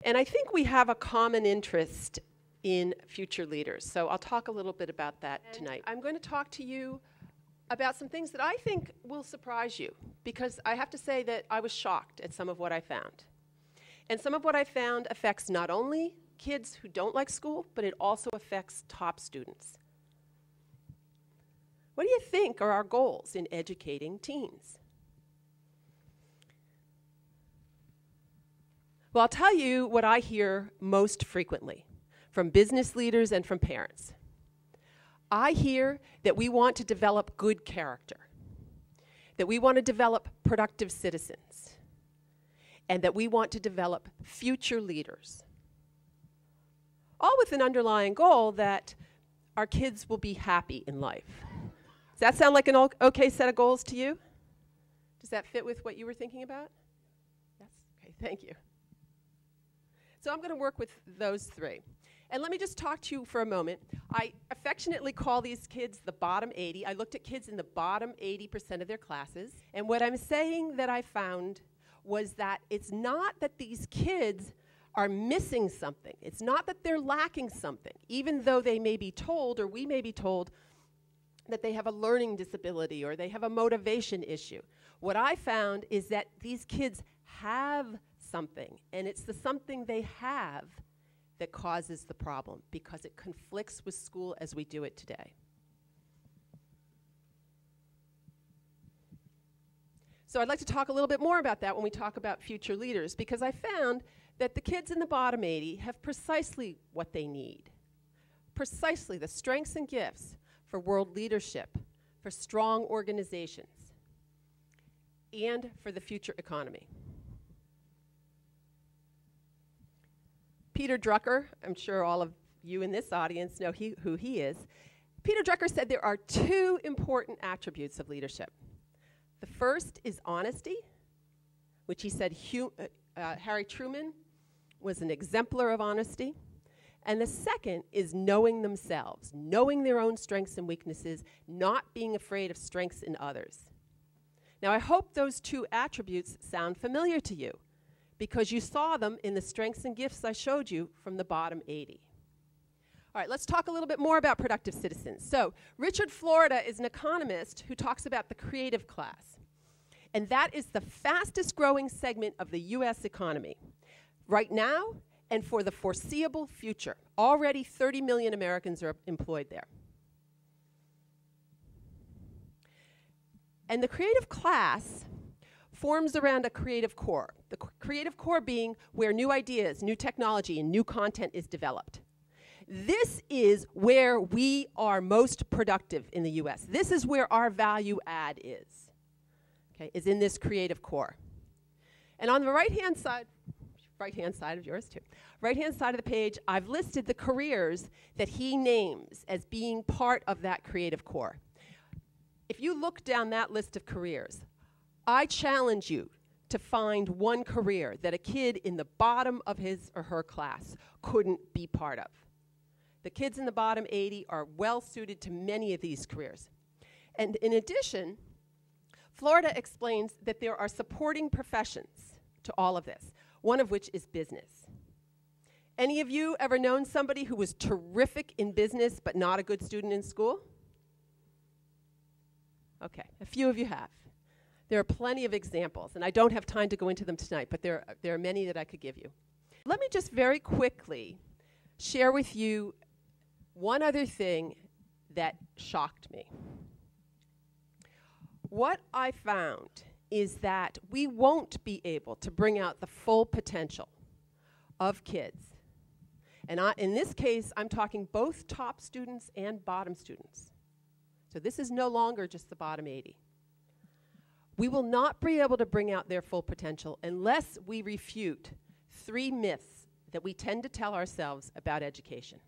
And I think we have a common interest in future leaders. So I'll talk a little bit about that tonight. I'm going to talk to you about some things that I think will surprise you, because I have to say that I was shocked at some of what I found. And some of what I found affects not only kids who don't like school, but it also affects top students. What do you think are our goals in educating teens? Well, I'll tell you what I hear most frequently from business leaders and from parents. I hear that we want to develop good character, that we want to develop productive citizens, and that we want to develop future leaders, all with an underlying goal that our kids will be happy in life. Does that sound like an okay set of goals to you? Does that fit with what you were thinking about? Yes? Okay, thank you. So I'm going to work with those three. And let me just talk to you for a moment. I affectionately call these kids the bottom 80. I looked at kids in the bottom 80% of their classes. And what I'm saying that I found was that it's not that these kids are missing something. It's not that they're lacking something, even though they may be told, or we may be told, that they have a learning disability or they have a motivation issue. What I found is that these kids have something, and it's the something they have that causes the problem, because it conflicts with school as we do it today. So I'd like to talk a little bit more about that when we talk about future leaders, because I found that the kids in the bottom 80 have precisely what they need. Precisely the strengths and gifts for world leadership, for strong organizations, and for the future economy. Peter Drucker, I'm sure all of you in this audience know who he is. Peter Drucker said there are two important attributes of leadership. The first is honesty, which he said Harry Truman was an exemplar of honesty. And the second is knowing themselves, knowing their own strengths and weaknesses, not being afraid of strengths in others. Now, I hope those two attributes sound familiar to you, because you saw them in the strengths and gifts I showed you from the bottom 80. All right, let's talk a little bit more about productive citizens. So, Richard Florida is an economist who talks about the creative class. And that is the fastest growing segment of the US economy. Right now, and for the foreseeable future. Already 30 million Americans are employed there. And the creative class forms around a creative core. The creative core being where new ideas, new technology, and new content is developed. This is where we are most productive in the US. This is where our value add is, okay, is in this creative core. And on the right-hand side of yours too, right-hand side of the page, I've listed the careers that he names as being part of that creative core. If you look down that list of careers, I challenge you to find one career that a kid in the bottom of his or her class couldn't be part of. The kids in the bottom 80 are well suited to many of these careers. And in addition, Florida explains that there are supporting professions to all of this, one of which is business. Any of you ever known somebody who was terrific in business but not a good student in school? Okay, a few of you have. There are plenty of examples, and I don't have time to go into them tonight, but there are many that I could give you. Let me just very quickly share with you one other thing that shocked me. What I found is that we won't be able to bring out the full potential of kids. And in this case, I'm talking both top students and bottom students. So this is no longer just the bottom 80. We will not be able to bring out their full potential unless we refute 3 myths that we tend to tell ourselves about education.